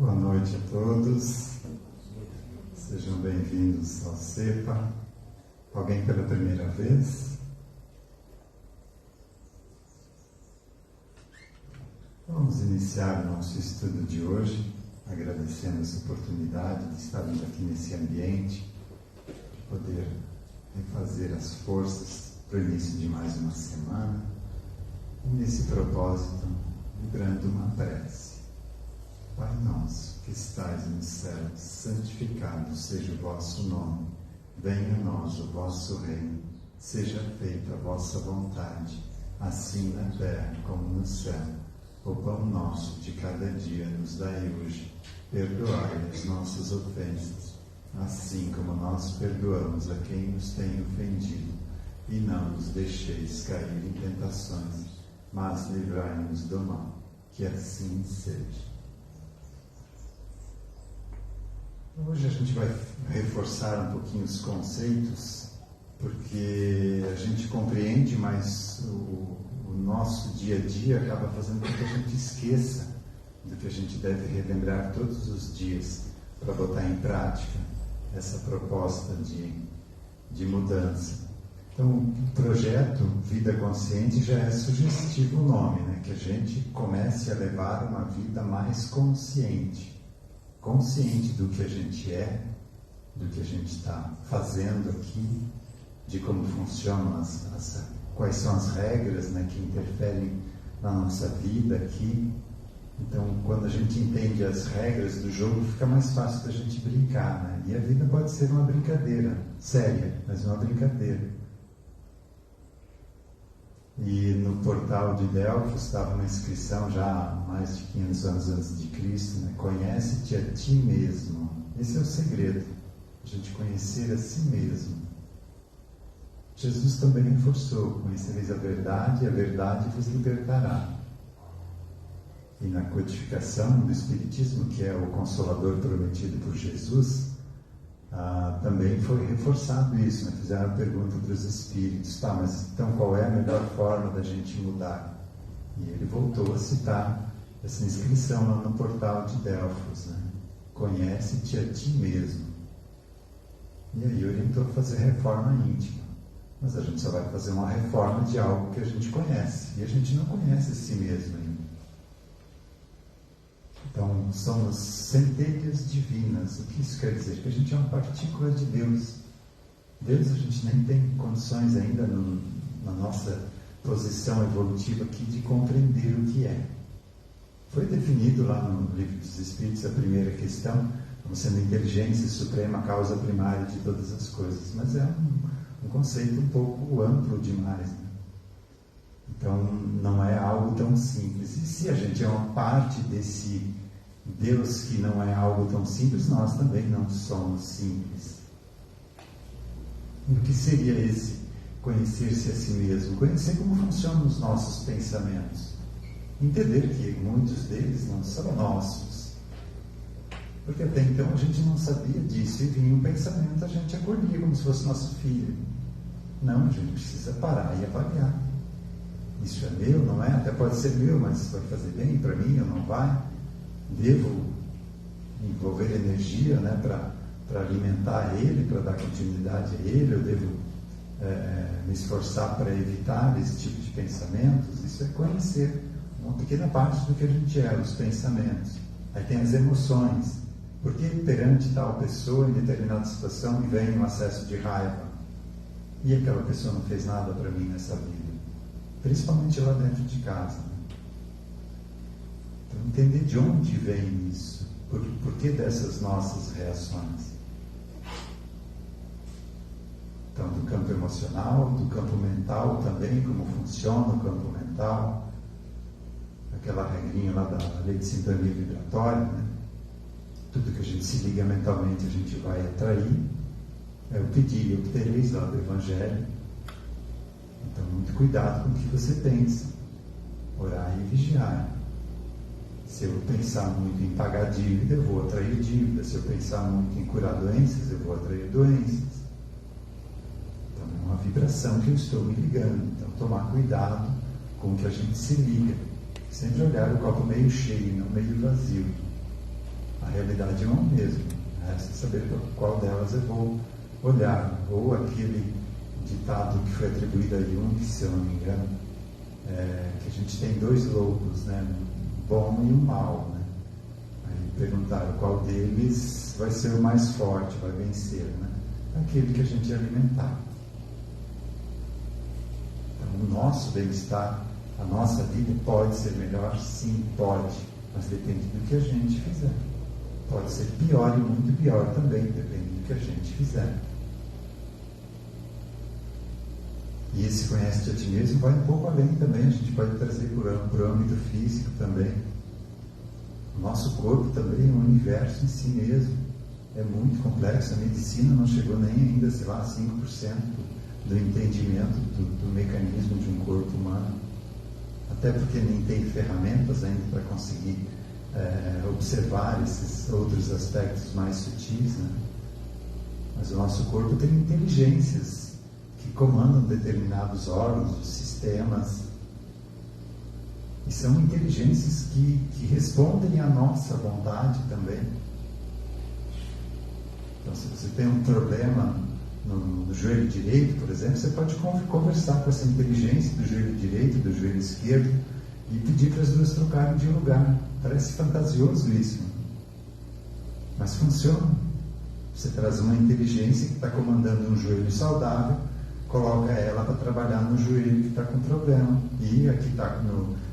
Boa noite a todos, sejam bem-vindos ao CEPA. Alguém pela primeira vez? Vamos iniciar o nosso estudo de hoje, agradecendo essa oportunidade de estarmos aqui nesse ambiente, de poder refazer as forças para o início de mais uma semana, e nesse propósito, vibrando uma prece. Pai nosso, que estais no céu, santificado seja o vosso nome. Venha a nós o vosso reino. Seja feita a vossa vontade, assim na terra como no céu. O pão nosso de cada dia nos dai hoje. Perdoai as nossas ofensas, assim como nós perdoamos a quem nos tem ofendido. E não nos deixeis cair em tentações, mas livrai-nos do mal. Que assim seja. Hoje a gente vai reforçar um pouquinho os conceitos, porque a gente compreende, mas o nosso dia a dia acaba fazendo com que a gente esqueça do que a gente deve relembrar todos os dias para botar em prática essa proposta de mudança. Então, o projeto Vida Consciente já é sugestivo o nome, né? Que a gente comece a levar uma vida mais consciente do que a gente é, do que a gente está fazendo aqui, de como funcionam quais são as regras, né, que interferem na nossa vida aqui. Então, quando a gente entende as regras do jogo, fica mais fácil da gente brincar, né? E a vida pode ser uma brincadeira séria, mas uma brincadeira. E no portal de Delfos estava uma inscrição já há mais de 500 anos antes de Cristo, né? Conhece-te a ti mesmo. Esse é o segredo, a gente conhecer a si mesmo. Jesus também reforçou: conhecereis a verdade e a verdade vos libertará. E na codificação do Espiritismo, que é o Consolador prometido por Jesus, também foi reforçado isso, né? Fizeram a pergunta para os espíritos: tá, mas então qual é a melhor forma da gente mudar? E ele voltou a citar essa inscrição lá no portal de Delfos, né? Conhece-te a ti mesmo. E aí orientou a fazer reforma íntima. Mas a gente só vai fazer uma reforma de algo que a gente conhece, e a gente não conhece a si mesmo ainda. Então, somos centelhas divinas. O que isso quer dizer? Que a gente é uma partícula de Deus. Deus a gente nem tem condições ainda, na nossa posição evolutiva aqui, de compreender o que é. Foi definido lá no Livro dos Espíritos a primeira questão, como sendo a inteligência suprema, a causa primária de todas as coisas. Mas é um conceito um pouco amplo demais, né? Então, não é algo tão simples. E se a gente é uma parte desse Deus que não é algo tão simples, nós também não somos simples. E o que seria esse conhecer-se a si mesmo? Conhecer como funcionam os nossos pensamentos. Entender que muitos deles não são nossos. Porque até então a gente não sabia disso, e vinha um pensamento, a gente acolhia como se fosse nosso filho. Não, a gente precisa parar e avaliar. Isso é meu, não é? Até pode ser meu, mas vai fazer bem para mim ou não vai? Devo envolver energia, né, para alimentar ele, para dar continuidade a ele? Eu devo me esforçar para evitar esse tipo de pensamentos? Isso é conhecer uma pequena parte do que a gente é, os pensamentos. Aí tem as emoções. Porque perante tal pessoa, em determinada situação, me vem um acesso de raiva? E aquela pessoa não fez nada para mim nessa vida? Principalmente lá dentro de casa. Então, entender de onde vem isso, por que dessas nossas reações. Então, do campo emocional, do campo mental também, como funciona o campo mental, aquela regrinha lá da lei de sintonia vibratória, né? Tudo que a gente se liga mentalmente, a gente vai atrair. É o pedir e obtereis lá do Evangelho. Então, muito cuidado com o que você pensa. Orar e vigiar. Se eu pensar muito em pagar dívida, eu vou atrair dívida. Se eu pensar muito em curar doenças, eu vou atrair doenças. Então, é uma vibração que eu estou me ligando. Então, tomar cuidado com o que a gente se liga. Sempre olhar o copo meio cheio, não meio vazio. A realidade não é a mesma. Resta saber qual delas eu vou olhar. Ou aquele ditado que foi atribuído a Jung, se eu não me engano, que a gente tem dois lobos, né? O bom e o mal, né? Aí perguntaram qual deles vai ser o mais forte, vai vencer, né? Aquele que a gente alimentar. Então, o nosso bem-estar, a nossa vida pode ser melhor? Sim, pode, mas depende do que a gente fizer. Pode ser pior e muito pior também, depende do que a gente fizer. E esse conhece-te a ti mesmo vai um pouco além também, a gente pode trazer para o âmbito físico também. O nosso corpo também é um universo em si mesmo, é muito complexo, a medicina não chegou nem ainda, sei lá, 5% do entendimento do mecanismo de um corpo humano, até porque nem tem ferramentas ainda para conseguir observar esses outros aspectos mais sutis, né? Mas o nosso corpo tem inteligências que comandam determinados órgãos, sistemas, e são inteligências que respondem à nossa vontade também. Então, se você tem um problema no joelho direito, por exemplo, você pode conversar com essa inteligência do joelho direito e do joelho esquerdo e pedir para as duas trocarem de lugar. Parece fantasioso isso, mas funciona. Você traz uma inteligência que está comandando um joelho saudável, coloca ela para trabalhar no joelho que está com problema. E aqui está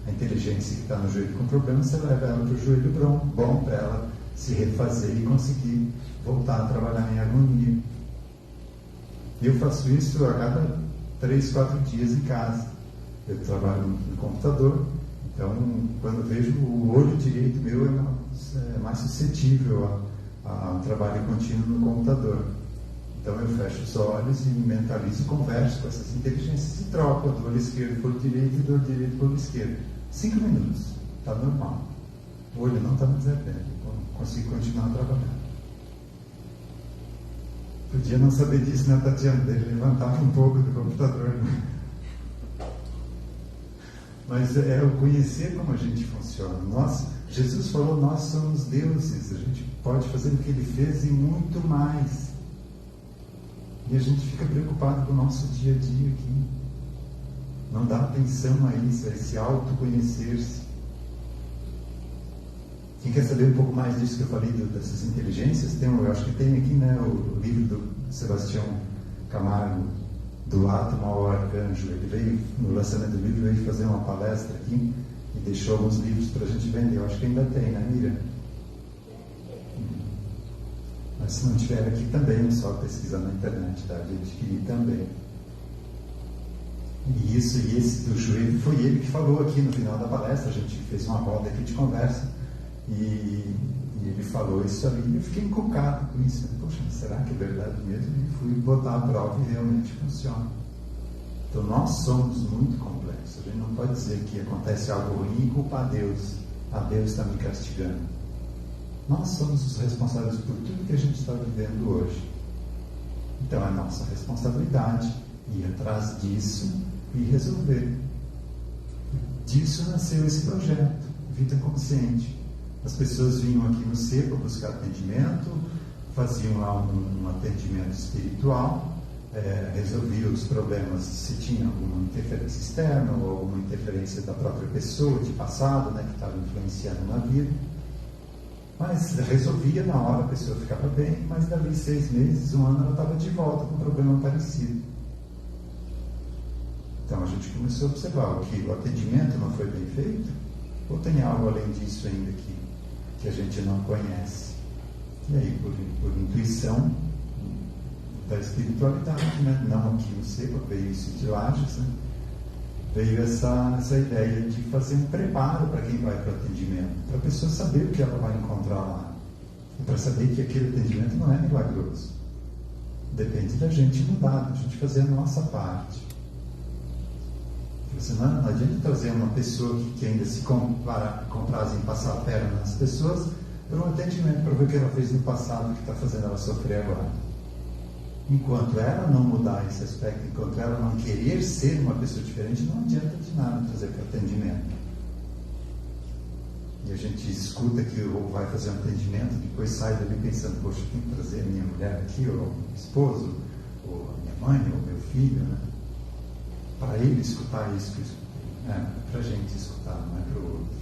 a inteligência que está no joelho com problema, você leva ela para o joelho bom para ela se refazer e conseguir voltar a trabalhar em harmonia. Eu faço isso a cada 3, 4 dias em casa. Eu trabalho no computador, então quando vejo o olho direito meu é mais suscetível a um trabalho contínuo no computador. Então eu fecho os olhos e mentalizo e converso com essas inteligências e troco do olho esquerdo para o direito e do olho direito para o olho esquerdo. 5 minutos, está normal. O olho não está me deserdendo, consigo continuar trabalhando. Podia não saber disso, né, Tatiana? Dele levantar um pouco do computador, né? Mas é o conhecer como a gente funciona. Jesus falou, nós somos deuses, a gente pode fazer o que ele fez e muito mais. E a gente fica preocupado com o nosso dia a dia aqui. Não dá atenção a isso, a esse autoconhecer-se. Quem quer saber um pouco mais disso que eu falei, dessas inteligências, eu acho que tem aqui, né, o livro do Sebastião Camargo, do Átomo ao Arcanjo. Ele veio, no lançamento do livro, veio fazer uma palestra aqui e deixou alguns livros para a gente vender. Eu acho que ainda tem, né, Miriam? Mas se não tiver aqui também, é só pesquisar na internet, tá? De adquirir também. E esse do joelho, foi ele que falou aqui no final da palestra. A gente fez uma roda aqui de conversa e ele falou isso ali e eu fiquei encucado com isso. Poxa, será que é verdade mesmo? E fui botar a prova e realmente funciona. Então nós somos muito complexos. A gente não pode dizer que acontece algo ruim e culpar Deus. Deus está me castigando. Nós somos os responsáveis por tudo que a gente está vivendo hoje. Então é nossa responsabilidade ir atrás disso e resolver. Disso nasceu esse projeto, Vida Consciente. As pessoas vinham aqui no CEPA buscar atendimento, faziam lá um atendimento espiritual, resolviam os problemas se tinha alguma interferência externa ou alguma interferência da própria pessoa de passado, né, que estava influenciando na vida. Mas resolvia na hora, a pessoa ficava bem, mas dali 6 meses, 1 ano, ela estava de volta com um problema parecido. Então a gente começou a observar que o atendimento não foi bem feito, ou tem algo além disso ainda que a gente não conhece. E aí, por intuição da espiritualidade, né? Não aqui no CEPA, veio isso de Lages, né? Veio essa ideia de fazer um preparo para quem vai para o atendimento, para a pessoa saber o que ela vai encontrar lá, e para saber que aquele atendimento não é milagroso. Depende da gente mudar, da gente fazer a nossa parte. Não adianta trazer uma pessoa que ainda se compraz em passar a perna nas pessoas para um atendimento, para ver o que ela fez no passado que está fazendo ela sofrer agora. Enquanto ela não mudar esse aspecto, enquanto ela não querer ser uma pessoa diferente, não adianta de nada trazer para atendimento. e a gente escuta que ou vai fazer um atendimento, depois sai dali pensando, poxa, eu tenho que trazer a minha mulher aqui, ou o meu esposo, ou a minha mãe, ou o meu filho, né? Para ele escutar isso que eu escutei. É para a gente escutar, não é para o outro.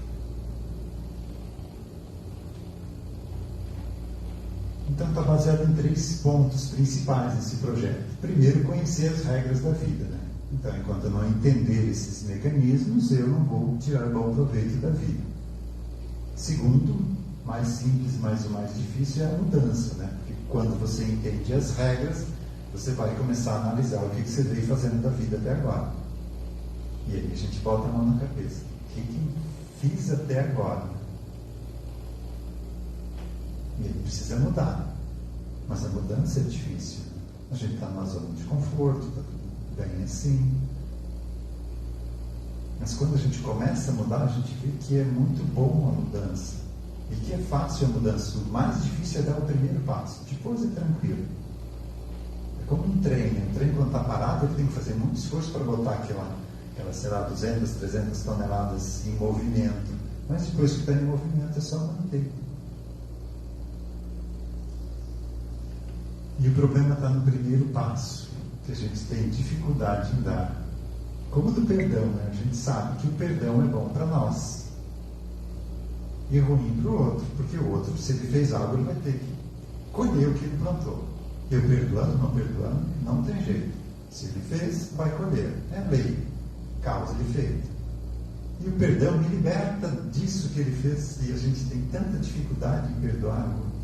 Então está baseado em 3 pontos principais nesse projeto. Primeiro, conhecer as regras da vida, né? Então, enquanto eu não entender esses mecanismos, eu não vou tirar bom proveito da vida. Segundo, mais simples, mas o mais difícil é a mudança, né? Porque quando você entende as regras, você vai começar a analisar o que você veio fazendo da vida até agora. E aí a gente bota a mão na cabeça. O que fiz até agora? E ele precisa mudar. Mas a mudança é difícil. A gente está numa zona de conforto, está tudo bem assim. Mas quando a gente começa a mudar, a gente vê que é muito bom a mudança. E que é fácil a mudança. O mais difícil é dar o primeiro passo. Depois é tranquilo. É como um trem. Um trem, quando está parado, ele tem que fazer muito esforço para botar aquela, sei lá, 200, 300 toneladas em movimento. Mas depois que está em movimento, é só manter. E o problema está no primeiro passo, que a gente tem dificuldade em dar. Como do perdão, né? A gente sabe que o perdão é bom para nós e ruim para o outro, porque o outro, se ele fez algo, ele vai ter que colher o que ele plantou. Eu perdoando, não tem jeito. Se ele fez, vai colher. É lei, causa e efeito. E o perdão me liberta disso que ele fez, e a gente tem tanta dificuldade em perdoar o outro.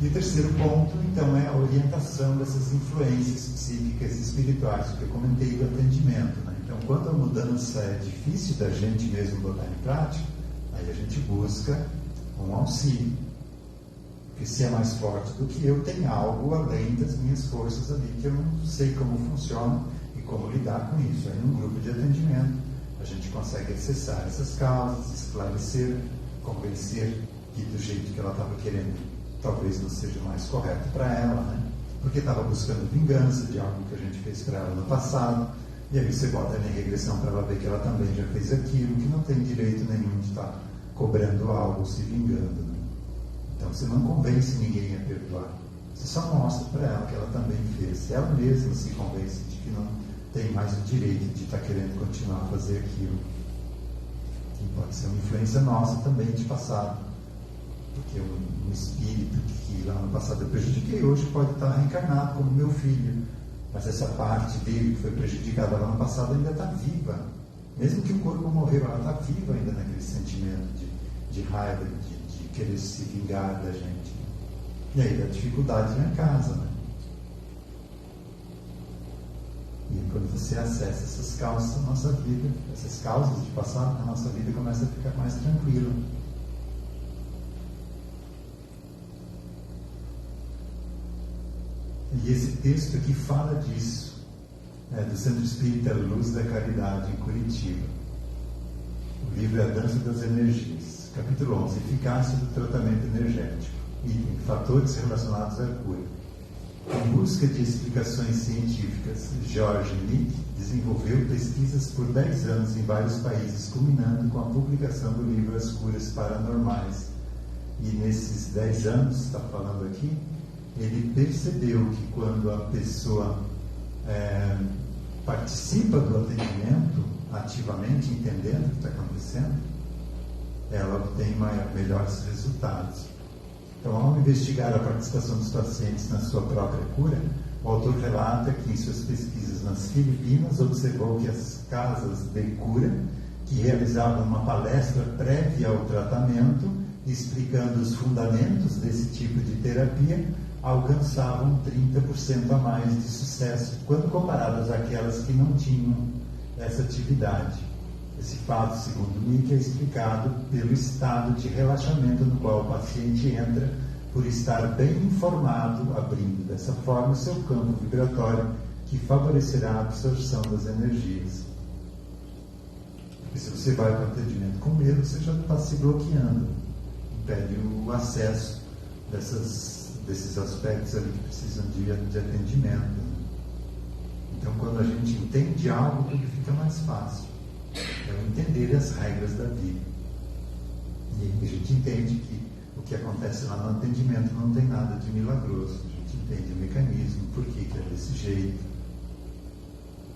E o terceiro ponto, então, é a orientação dessas influências psíquicas e espirituais, que eu comentei do atendimento, né? Então, quando a mudança é difícil da gente mesmo botar em prática, aí a gente busca um auxílio. Porque se é mais forte do que eu, tem algo além das minhas forças ali, que eu não sei como funciona e como lidar com isso. Aí, num grupo de atendimento, a gente consegue acessar essas causas, esclarecer, convencer que do jeito que ela estava querendo talvez não seja mais correto para ela, né? Porque estava buscando vingança de algo que a gente fez para ela no passado, e aí você bota ela em regressão para ela ver que ela também já fez aquilo, que não tem direito nenhum de estar cobrando algo, se vingando, né? Então você não convence ninguém a perdoar, você só mostra para ela que ela também fez. Ela mesma se convence de que não tem mais o direito de estar querendo continuar a fazer aquilo. E pode ser uma influência nossa também de passado. Porque um espírito que lá no passado eu prejudiquei, hoje pode estar reencarnado como meu filho. Mas essa parte dele que foi prejudicada lá no passado ainda está viva. Mesmo que o corpo morreu, ela está viva ainda naquele sentimento de raiva, de querer se vingar da gente. E aí dá dificuldade lá em casa, né? E quando você acessa essas causas da nossa vida, essas causas de passado, a nossa vida começa a ficar mais tranquila. E esse texto aqui fala disso, do Centro Espírita Luz da Caridade, em Curitiba. O livro é A Dança das Energias. Capítulo 11, Eficácia do Tratamento Energético. Item, Fatores relacionados à cura. Em busca de explicações científicas, George Nick desenvolveu pesquisas por 10 anos em vários países, culminando com a publicação do livro As Curas Paranormais. E nesses 10 anos, está falando aqui, ele percebeu que quando a pessoa participa do atendimento, ativamente entendendo o que está acontecendo, ela obtém melhores resultados. Então, ao investigar a participação dos pacientes na sua própria cura, o autor relata que em suas pesquisas nas Filipinas observou que as casas de cura, que realizavam uma palestra prévia ao tratamento, explicando os fundamentos desse tipo de terapia, alcançavam 30% a mais de sucesso quando comparadas àquelas que não tinham essa atividade. Esse fato, segundo Nick, é explicado pelo estado de relaxamento no qual o paciente entra por estar bem informado, abrindo dessa forma o seu campo vibratório, que favorecerá a absorção das energias. Porque se você vai para o atendimento com medo, você já está se bloqueando, impede o acesso desses aspectos ali que precisam de atendimento. Então, quando a gente entende algo, tudo fica mais fácil. É o entender as regras da vida. E a gente entende que o que acontece lá no atendimento não tem nada de milagroso. A gente entende o mecanismo, por que é desse jeito,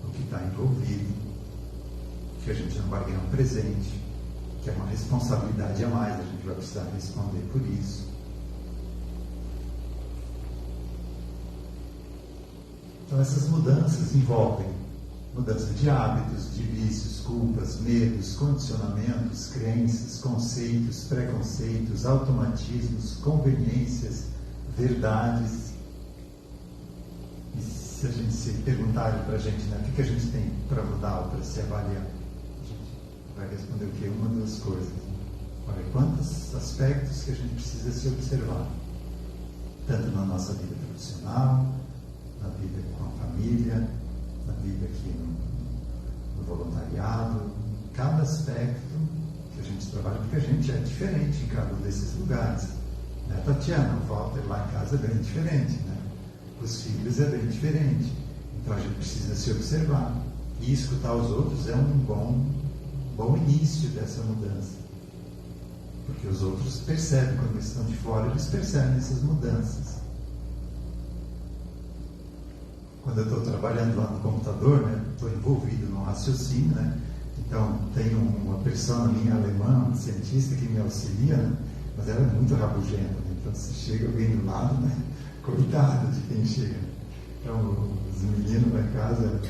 o que está envolvido, que a gente não vai ganhar um presente, que é uma responsabilidade a mais, a gente vai precisar responder por isso. Então essas mudanças envolvem mudança de hábitos, de vícios, culpas, medos, condicionamentos, crenças, conceitos, preconceitos, automatismos, conveniências, verdades. E se a gente se perguntar para a gente, né, o que a gente tem para mudar ou para se avaliar, a gente vai responder o quê? Uma, duas coisas. Olha, quantos aspectos que a gente precisa se observar, tanto na nossa vida profissional, na vida com a família, na vida aqui no voluntariado, cada aspecto que a gente trabalha, porque a gente é diferente em cada um desses lugares. Né, Tatiana? O Walter lá em casa é bem diferente, né? Os filhos é bem diferente. Então a gente precisa se observar. E escutar os outros é um bom início dessa mudança. Porque os outros percebem, quando eles estão de fora, eles percebem essas mudanças. Quando eu estou trabalhando lá no computador, né, estou envolvido no raciocínio, né, então tenho uma pessoa minha alemã, uma cientista que me auxilia, né, mas ela é muito rabugenta, né, então se chega alguém do lado, né, coitado de quem chega. Então os meninos lá em casa,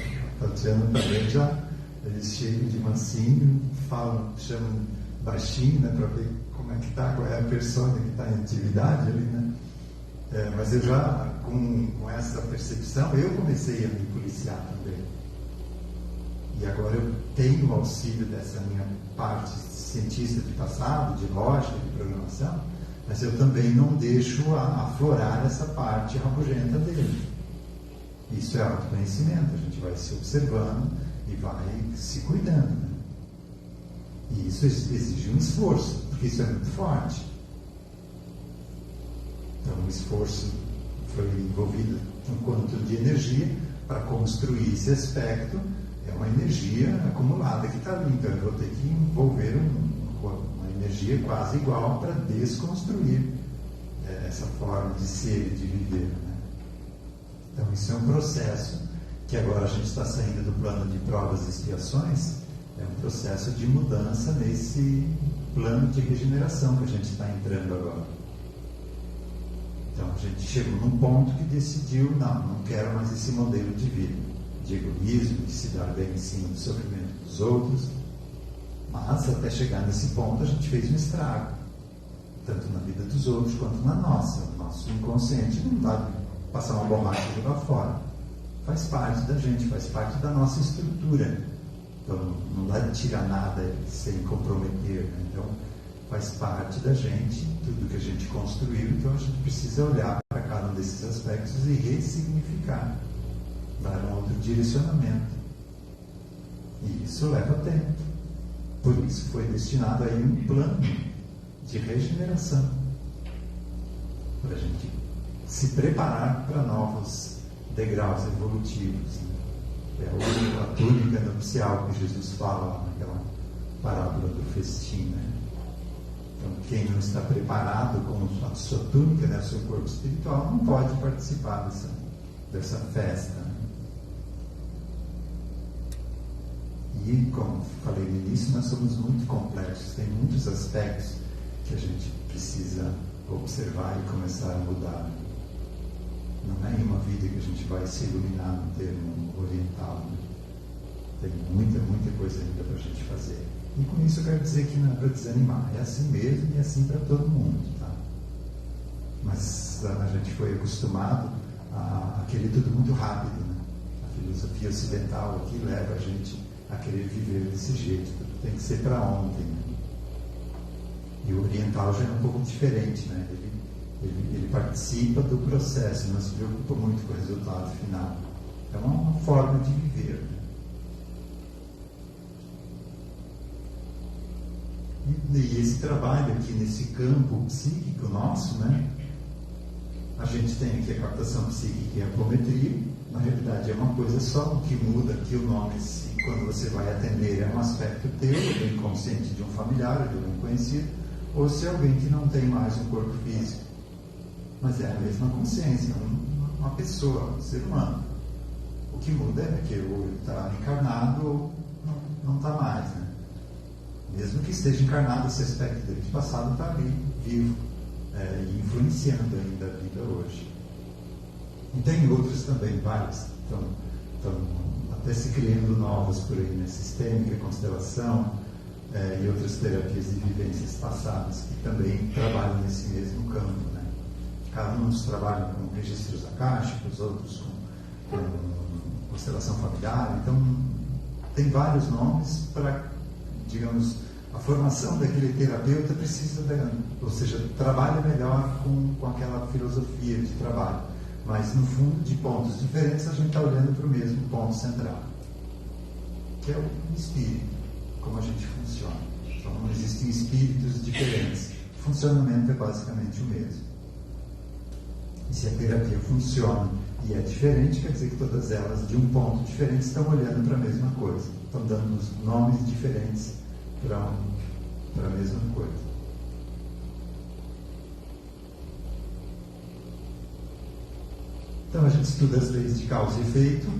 a Tatiana também já, eles chegam de mansinho, falam, chamam baixinho, né, para ver como é que está, qual é a pessoa que está em atividade ali, né. Mas eu já, com essa percepção, eu comecei a me policiar também. E agora eu tenho o auxílio dessa minha parte cientista de passado, de lógica, de programação, mas eu também não deixo aflorar essa parte rabugenta dele. Isso é autoconhecimento, a gente vai se observando e vai se cuidando. Né? E isso exige um esforço, porque isso é muito forte. Então, o esforço foi envolvido um quanto de energia para construir esse aspecto. É uma energia acumulada que está ali. Então, eu vou ter que envolver uma energia quase igual para desconstruir essa forma de ser e de viver. Né? Então, isso é um processo que agora a gente está saindo do plano de provas e expiações. É um processo de mudança nesse plano de regeneração que a gente está entrando agora. Então a gente chegou num ponto que decidiu, não quero mais esse modelo de vida, de egoísmo, de se dar bem em cima do sofrimento dos outros. Mas até chegar nesse ponto a gente fez um estrago, tanto na vida dos outros quanto na nossa. O nosso inconsciente não dá de passar uma borracha e jogar fora. Faz parte da gente, faz parte da nossa estrutura. Então não dá de tirar nada sem comprometer. Né? Então faz parte da gente, tudo que a gente construiu, então a gente precisa olhar para cada um desses aspectos e ressignificar, dar um outro direcionamento. E isso leva tempo. Por isso foi destinado aí um plano de regeneração, para a gente se preparar para novos degraus evolutivos. É a túnica nupcial que Jesus fala lá naquela parábola do festim, né? Então, quem não está preparado com a sua túnica, né, o seu corpo espiritual, não pode participar dessa festa. Né? E, como falei no início, nós somos muito complexos, tem muitos aspectos que a gente precisa observar e começar a mudar. Não é em uma vida que a gente vai se iluminar no termo oriental. Né? Tem muita coisa ainda para a gente fazer. E com isso eu quero dizer que não é para desanimar, é assim mesmo e é assim para todo mundo. Tá? Mas a gente foi acostumado a querer tudo muito rápido. Né? A filosofia ocidental aqui leva a gente a querer viver desse jeito, tudo tem que ser para ontem. Né? E o oriental já é um pouco diferente, né? Ele participa do processo, não se preocupa muito com o resultado final. É uma forma de viver. Né? E esse trabalho aqui nesse campo psíquico nosso, né? A gente tem aqui a captação psíquica e a apometria. Na realidade é uma coisa só, o que muda aqui o nome se quando você vai atender é um aspecto teu, do inconsciente de um familiar, de um conhecido, ou se é alguém que não tem mais um corpo físico. Mas é a mesma consciência, uma pessoa, um ser humano. O que muda é que ou ele está encarnado ou não está mais, né? Mesmo que esteja encarnado, esse aspecto dele de passado está ali, vivo, e influenciando ainda a vida hoje. E tem outros também, vários, estão até se criando novos por aí, né? Sistêmica, constelação, e outras terapias de vivências passadas que também trabalham nesse mesmo campo, né? Uns trabalham com registros akáshicos, outros com constelação familiar. Então, tem vários nomes para, digamos, a formação daquele terapeuta precisa, ou seja, trabalha melhor com aquela filosofia de trabalho. Mas, no fundo, de pontos diferentes, a gente está olhando para o mesmo ponto central, que é o espírito, como a gente funciona. Então, não existem espíritos diferentes. O funcionamento é basicamente o mesmo. E se a terapia funciona e é diferente, quer dizer que todas elas, de um ponto diferente, estão olhando para a mesma coisa. Estão dando nomes diferentes para a mesma coisa. Então a gente estuda as leis de causa e efeito.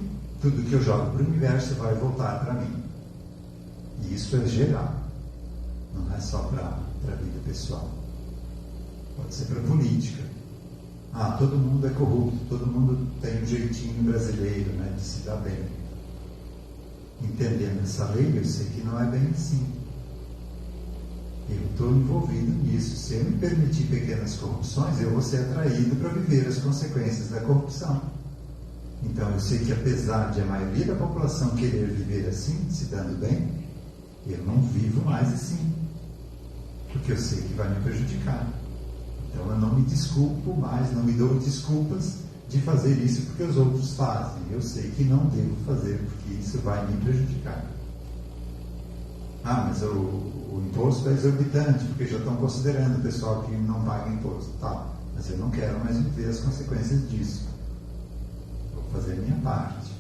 Tudo que eu jogo para o universo vai voltar para mim. E isso é geral. Não é só para a vida pessoal. Pode ser para a política. Todo mundo é corrupto, todo mundo tem um jeitinho brasileiro, né, de se dar bem. Entendendo essa lei, eu sei que não é bem assim. Eu estou envolvido nisso. Se eu me permitir pequenas corrupções, eu vou ser atraído para viver as consequências da corrupção. Então, eu sei que apesar de a maioria da população querer viver assim, se dando bem, eu não vivo mais assim. Porque eu sei que vai me prejudicar. Então, eu não me desculpo mais, não me dou desculpas de fazer isso porque os outros fazem. Eu sei que não devo fazer porque isso vai me prejudicar. Mas o imposto é exorbitante, porque já estão considerando o pessoal que não paga imposto. Tá, mas eu não quero mais viver as consequências disso. Vou fazer a minha parte.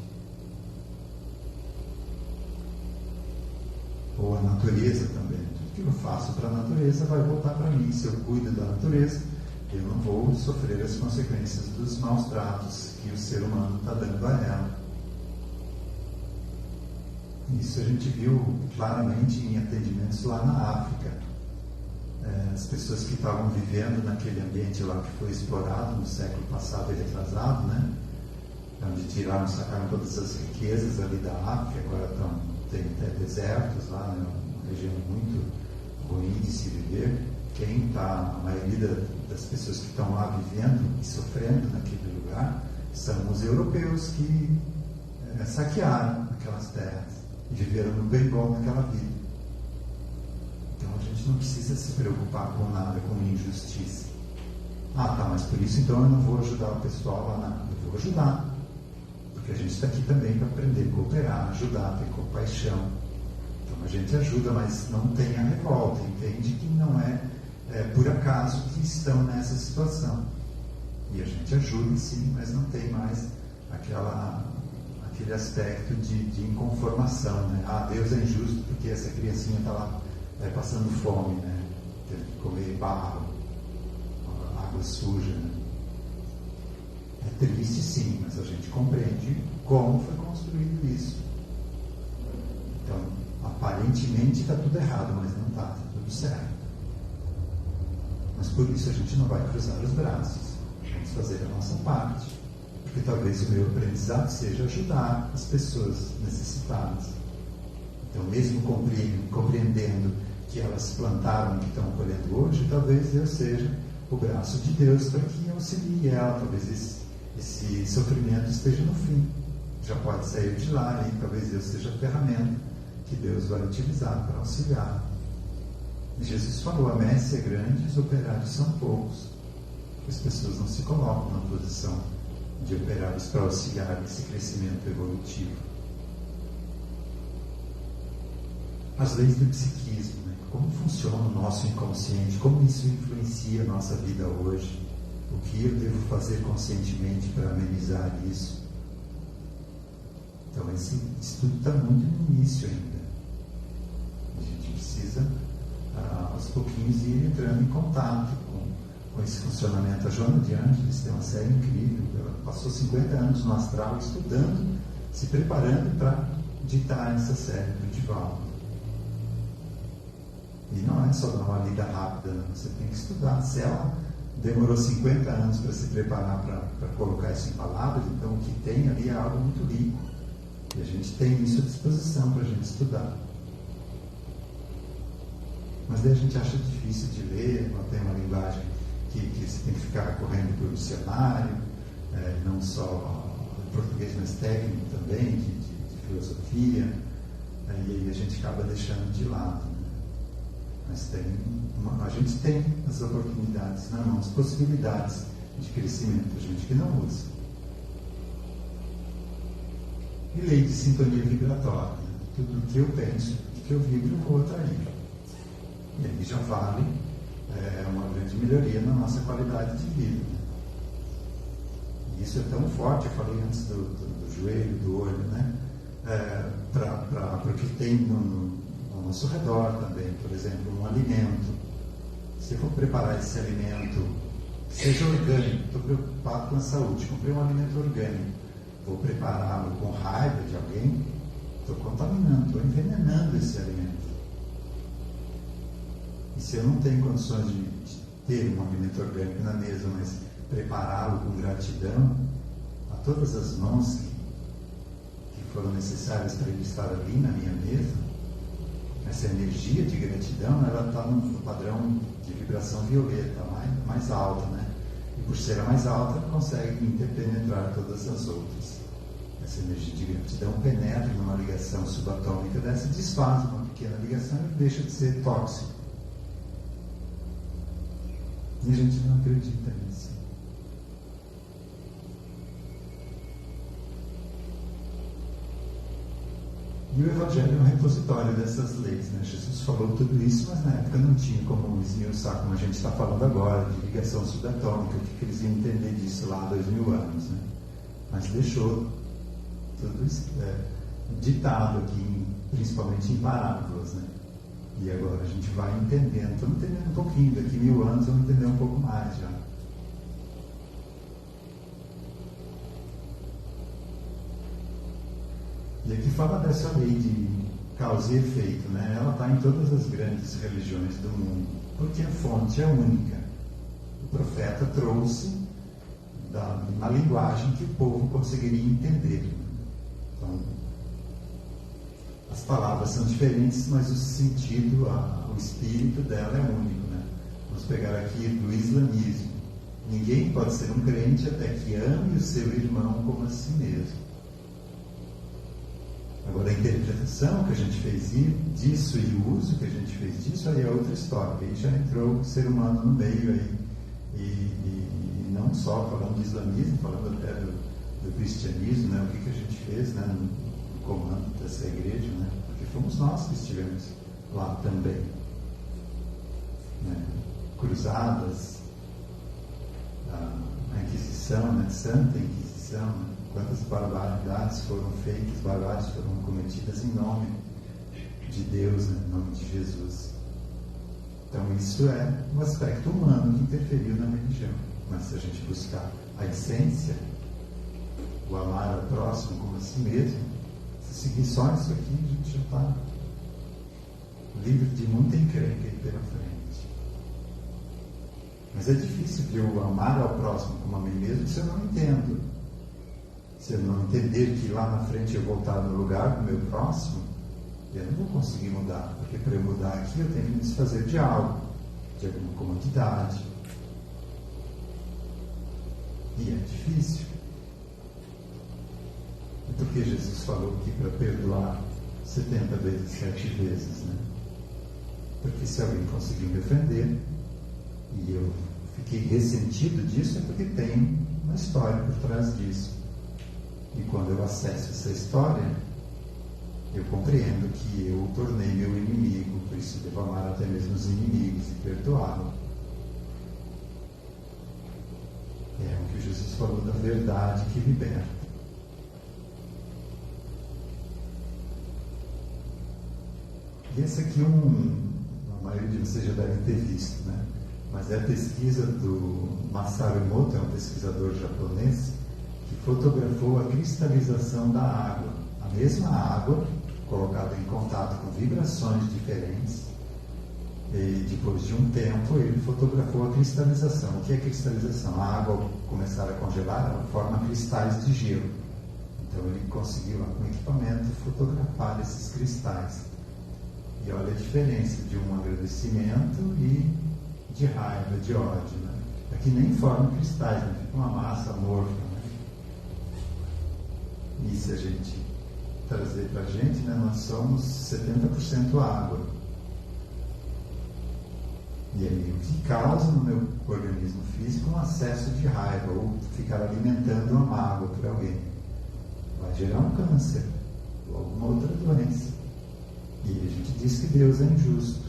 Ou a natureza também. Tudo que eu faço para a natureza vai voltar para mim. Se eu cuido da natureza, eu não vou sofrer as consequências dos maus tratos que o ser humano está dando a ela. Isso a gente viu claramente em atendimentos lá na África. As pessoas que estavam vivendo naquele ambiente lá que foi explorado no século passado e retrasado, né? Onde sacaram todas as riquezas ali da África, agora tem até desertos lá, né? Uma região muito ruim de se viver. A maioria das pessoas que estão lá vivendo e sofrendo naquele lugar são os europeus que saquearam aquelas terras e viveram no Bengal naquela vida. Então a gente não precisa se preocupar com nada, com injustiça. Mas por isso então eu não vou ajudar o pessoal lá nada. Eu vou ajudar. Porque a gente está aqui também para aprender a cooperar, ajudar, ter compaixão. Então a gente ajuda, mas não tem a revolta, entende que não é por acaso que estão nessa situação. E a gente ajuda sim, mas não tem mais aquele aspecto de inconformação, né? Deus é injusto porque essa criancinha está lá passando fome, né? Tendo que comer barro, água suja, né? É triste sim, mas a gente compreende como foi construído isso. Então, aparentemente está tudo errado, mas não está tudo certo. Mas por isso a gente não vai cruzar os braços. Vamos fazer a nossa parte. Porque talvez o meu aprendizado seja ajudar as pessoas necessitadas. Então, mesmo compreendendo que elas plantaram o que estão colhendo hoje, talvez eu seja o braço de Deus para que auxilie ela. Talvez esse sofrimento esteja no fim. Já pode sair de lá e talvez Deus seja a ferramenta que Deus vai utilizar para auxiliar. Jesus falou, a messe é grande e os operários são poucos. As pessoas não se colocam na posição de operários para auxiliar esse crescimento evolutivo. As leis do psiquismo, né? Como funciona o nosso inconsciente, como isso influencia a nossa vida hoje, o que eu devo fazer conscientemente para amenizar isso. Então esse estudo está muito no início ainda. A gente precisa, aos pouquinhos, ir entrando em contato com esse funcionamento. A Joana de Ângeles tem uma série incrível. Ela passou 50 anos no astral estudando, se preparando para ditar essa série do Divaldo. E não é só dar uma lida rápida, não. Você tem que estudar. Se ela demorou 50 anos para se preparar para colocar isso em palavras, então o que tem ali é algo muito rico. E a gente tem isso à disposição para a gente estudar. Mas daí a gente acha difícil de ler, não tem uma linguagem que você tem que ficar correndo para o dicionário, não só em português, mas técnico também, de filosofia, e aí a gente acaba deixando de lado. Né? Mas a gente tem as oportunidades na mão, as possibilidades de crescimento, a gente que não usa. E lei de sintonia vibratória. Né? Tudo que eu penso, tudo que eu vibro, eu vou atrair. E aí já vale uma grande melhoria na nossa qualidade de vida. Né? E isso é tão forte, eu falei antes do joelho, do olho, né? Porque tem ao nosso redor também, por exemplo, um alimento. Se eu for preparar esse alimento, que seja orgânico, estou preocupado com a saúde, comprei um alimento orgânico, vou prepará-lo com raiva de alguém, estou contaminando, estou envenenando esse alimento. E se eu não tenho condições de ter um alimento orgânico na mesa, mas prepará-lo com gratidão a todas as mãos que foram necessárias para ele estar ali na minha mesa, essa energia de gratidão, ela está no padrão de vibração violeta, mais alta, né? E por ser a mais alta, ela consegue interpenetrar todas as outras. Essa energia de gratidão penetra numa ligação subatômica dessa, desfaz uma pequena ligação e deixa de ser tóxico. E a gente não acredita nisso. E o Evangelho é um repositório dessas leis, né? Jesus falou tudo isso, mas na época não tinha como esmiuçar, como a gente está falando agora, de ligação subatômica, o que eles iam entender disso lá há 2000 anos, né? Mas deixou tudo isso ditado aqui, principalmente em parábolas, né? E agora a gente vai entendendo, estamos entendendo um pouquinho, daqui 1000 anos vamos entender um pouco mais já. E aqui fala dessa lei de causa e efeito, né? Ela está em todas as grandes religiões do mundo, porque a fonte é única. O profeta trouxe na linguagem que o povo conseguiria entender. Então, as palavras são diferentes, mas o sentido, o espírito dela é único, né? Vamos pegar aqui do islamismo. Ninguém pode ser um crente até que ame o seu irmão como a si mesmo. Agora, a interpretação que a gente fez disso e o uso que a gente fez disso, aí é outra história. Aí já entrou o ser humano no meio aí. E não só falando do islamismo, falando até do cristianismo, né? O que a gente fez, né? No comando dessa igreja, né? Porque fomos nós que estivemos lá também. Né? Cruzadas, a Inquisição, né? Santa Inquisição, né? Quantas barbaridades foram feitas, barbáries foram cometidas em nome de Deus, né? Em nome de Jesus. Então isso é um aspecto humano que interferiu na religião. Mas se a gente buscar a essência, o amar ao próximo como a si mesmo, se seguir só isso aqui, a gente já está livre de muita encrenca aí pela frente. Mas é difícil de eu amar ao próximo como a mim mesmo se eu não entendo. Se eu não entender que lá na frente eu vou estar no lugar do meu próximo, eu não vou conseguir mudar, porque para eu mudar aqui eu tenho que me desfazer de algo, de alguma comodidade. E é difícil. E por que Jesus falou aqui para perdoar 70 vezes, 7 vezes, né? Porque se alguém conseguir me ofender e eu fiquei ressentido disso, é porque tem uma história por trás disso. E quando eu acesso essa história, eu compreendo que eu o tornei meu inimigo, por isso devo amar até mesmo os inimigos e perdoá-lo. É o que Jesus falou da verdade que liberta. E esse aqui a maioria de vocês já devem ter visto, né? Mas é a pesquisa do Masaru Emoto, é um pesquisador japonês, que fotografou a cristalização da água. A mesma água, colocada em contato com vibrações diferentes, e depois de um tempo ele fotografou a cristalização. O que é cristalização? A água, ao começar a congelar, ela forma cristais de gelo. Então ele conseguiu, com equipamento, fotografar esses cristais. E olha a diferença de um agradecimento e de raiva, de ódio. Né? Aqui nem forma cristais, né? Fica uma massa amorfa. Né? E se a gente trazer para a gente, né? Nós somos 70% água. E aí, o que causa no meu organismo físico um acesso de raiva ou ficar alimentando uma mágoa por alguém? Vai gerar um câncer ou alguma outra doença. E a gente diz que Deus é injusto.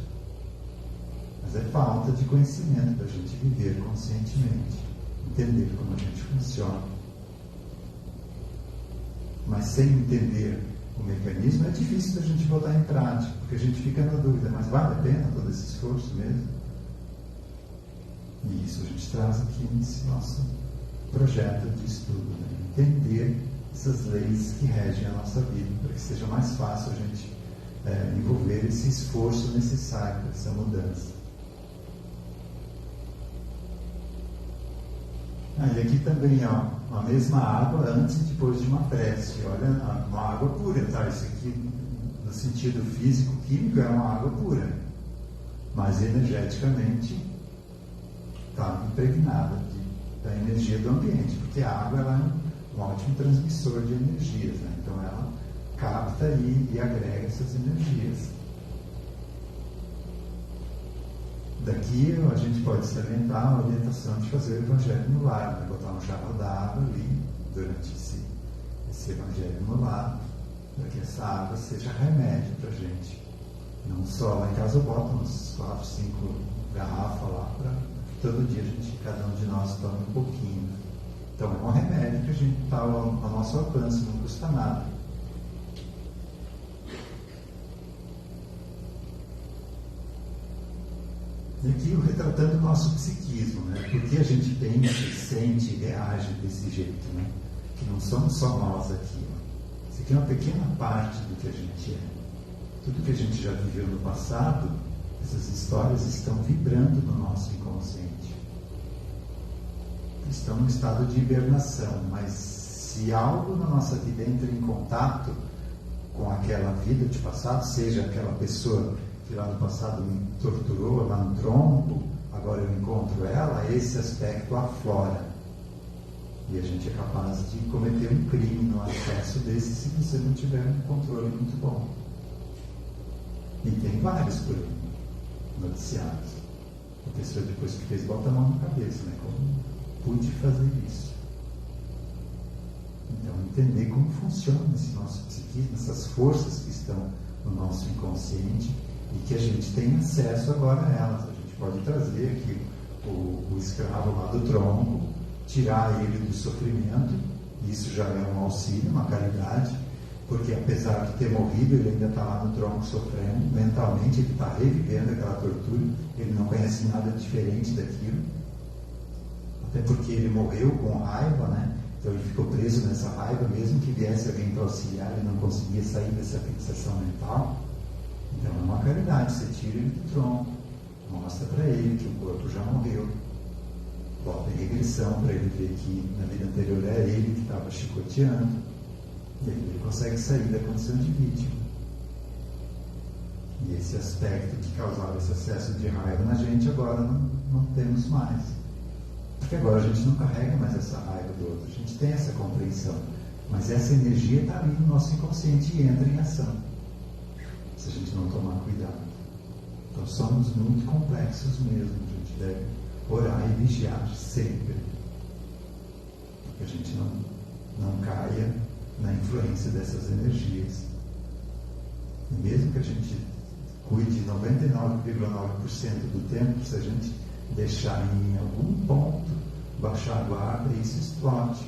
Mas é falta de conhecimento para a gente viver conscientemente, entender como a gente funciona. Mas sem entender o mecanismo é difícil da gente botar em prática, porque a gente fica na dúvida, mas vale a pena todo esse esforço mesmo? E isso a gente traz aqui nesse nosso projeto de estudo, né? Entender essas leis que regem a nossa vida, para que seja mais fácil a gente envolver esse esforço necessário para essa mudança. E aqui também, ó, a mesma água antes e depois de uma prece. Olha, uma água pura, tá? Isso aqui, no sentido físico-químico, é uma água pura. Mas energeticamente está impregnada da energia do ambiente, porque a água ela é um ótimo transmissor de energias, né? Então ela capta e agrega essas energias. Daqui a gente pode salientar a orientação de fazer o Evangelho no lar, né? Botar um jarro d'água ali durante esse Evangelho no lar, para que essa água seja remédio para a gente. Não só lá em casa eu boto uns 4, 5 garrafas lá para todo dia cada um de nós tome um pouquinho. Então é um remédio que a gente está ao nosso alcance, não custa nada. E aqui retratando o nosso psiquismo, né? Por que a gente pensa, sente e reage desse jeito, né? Que não somos só nós aqui. Ó. Isso aqui é uma pequena parte do que a gente é. Tudo que a gente já viveu no passado, essas histórias estão vibrando no nosso inconsciente. Estão no estado de hibernação, mas se algo na nossa vida entra em contato com aquela vida de passado, seja aquela pessoa que lá no passado me torturou, lá no tronco, agora eu encontro ela, esse aspecto aflora. E a gente é capaz de cometer um crime no acesso desse se você não tiver um controle muito bom. E tem vários por aí, noticiados. A pessoa depois que fez, bota a mão na cabeça, né? Como pude fazer isso? Então, entender como funciona esse nosso psiquismo, essas forças que estão no nosso inconsciente e que a gente tem acesso agora a elas. A gente pode trazer aqui o escravo lá do tronco, tirar ele do sofrimento, isso já é um auxílio, uma caridade, porque apesar de ter morrido, ele ainda está lá no tronco sofrendo, mentalmente ele está revivendo aquela tortura, ele não conhece nada diferente daquilo, até porque ele morreu com raiva, né? Então ele ficou preso nessa raiva, mesmo que viesse alguém para auxiliar, ele não conseguia sair dessa fixação mental. Então é uma caridade, você tira ele do tronco, mostra para ele que o corpo já morreu, bota em regressão para ele ver que na vida anterior era ele que estava chicoteando, e aí ele consegue sair da condição de vítima. E esse aspecto que causava esse acesso de raiva na gente, agora não temos mais. Porque agora a gente não carrega mais essa raiva do outro, a gente tem essa compreensão, mas essa energia está ali no nosso inconsciente e entra em ação, se a gente não tomar cuidado. Então somos muito complexos mesmo, a gente deve orar e vigiar sempre, para que a gente não caia na influência dessas energias. E mesmo que a gente cuide 99,9% do tempo, se a gente deixar em algum ponto baixar a guarda, isso explode.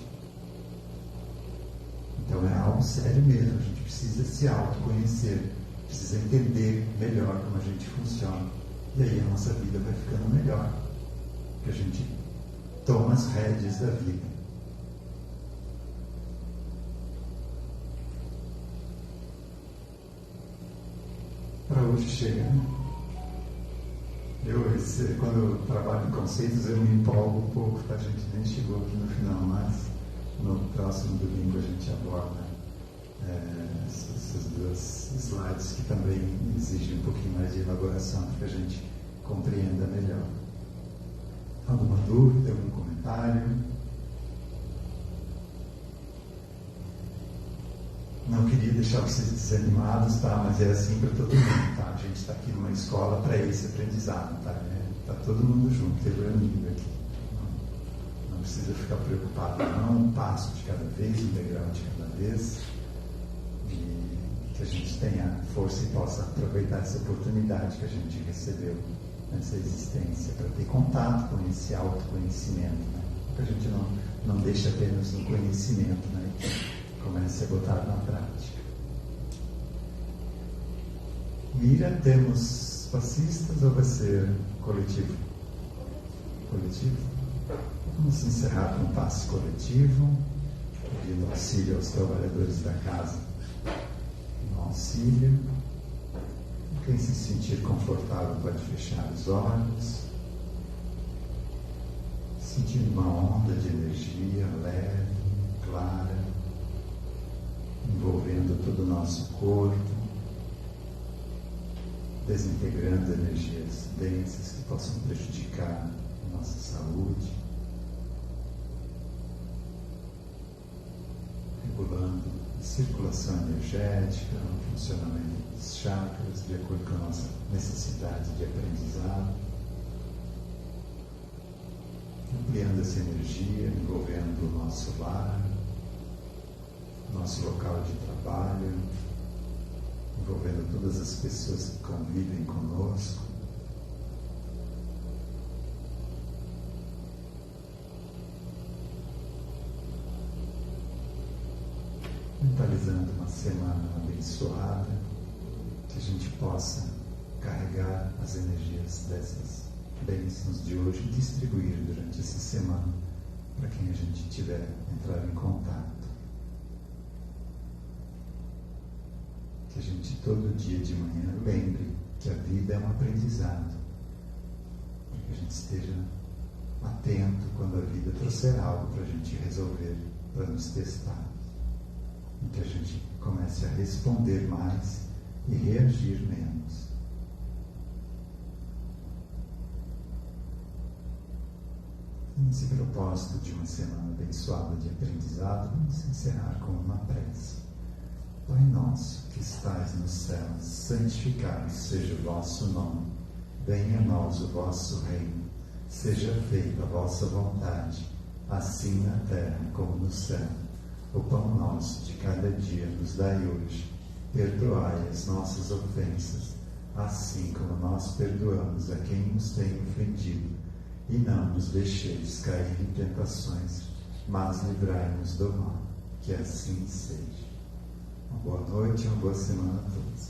Então é algo sério mesmo, a gente precisa se autoconhecer, precisa entender melhor como a gente funciona. E aí a nossa vida vai ficando melhor. Porque a gente toma as rédeas da vida. Para hoje chegar. Quando eu trabalho em conceitos, eu me empolgo um pouco, tá? A gente nem chegou aqui no final, mas no próximo domingo a gente aborda essas duas slides que também exigem um pouquinho mais de elaboração para que a gente compreenda melhor. Alguma dúvida, algum comentário? Não queria deixar vocês desanimados, tá? Mas é assim para todo mundo, tá? A gente está aqui numa escola para esse aprendizado, tá? Tá todo mundo junto, teve um amigo aqui. Não precisa ficar preocupado, não. Um passo de cada vez, um degrau de cada vez. E que a gente tenha força e possa aproveitar essa oportunidade que a gente recebeu nessa existência para ter contato com esse autoconhecimento, né? Que a gente não deixa apenas no conhecimento, né? Comece a botar na prática. Mira, temos passistas ou vai ser coletivo? Coletivo? Vamos encerrar com um passe coletivo, pedindo auxílio aos trabalhadores da casa. Um auxílio. Quem se sentir confortável pode fechar os olhos, sentindo uma onda de energia leve, clara, envolvendo todo o nosso corpo, desintegrando energias densas que possam prejudicar a nossa saúde, regulando a circulação energética, o funcionamento dos chakras, de acordo com a nossa necessidade de aprendizado, ampliando essa energia, envolvendo o nosso lar, nosso local de trabalho, envolvendo todas as pessoas que convivem conosco. Mentalizando uma semana abençoada, que a gente possa carregar as energias dessas bênçãos de hoje e distribuir durante essa semana para quem a gente tiver entrado em contato. Que a gente todo dia de manhã lembre que a vida é um aprendizado. Que a gente esteja atento quando a vida trouxer algo para a gente resolver, para nos testar. E que a gente comece a responder mais e reagir menos. Nesse propósito de uma semana abençoada de aprendizado, vamos encerrar com uma prece. Pai nosso, que estais nos céus, santificado seja o vosso nome. Venha a nós o vosso reino. Seja feita a vossa vontade, assim na terra como no céu. O pão nosso de cada dia nos dai hoje. Perdoai as nossas ofensas, assim como nós perdoamos a quem nos tem ofendido. E não nos deixeis cair em tentações, mas livrai-nos do mal. Que assim seja. Uma boa noite e uma boa semana a todos.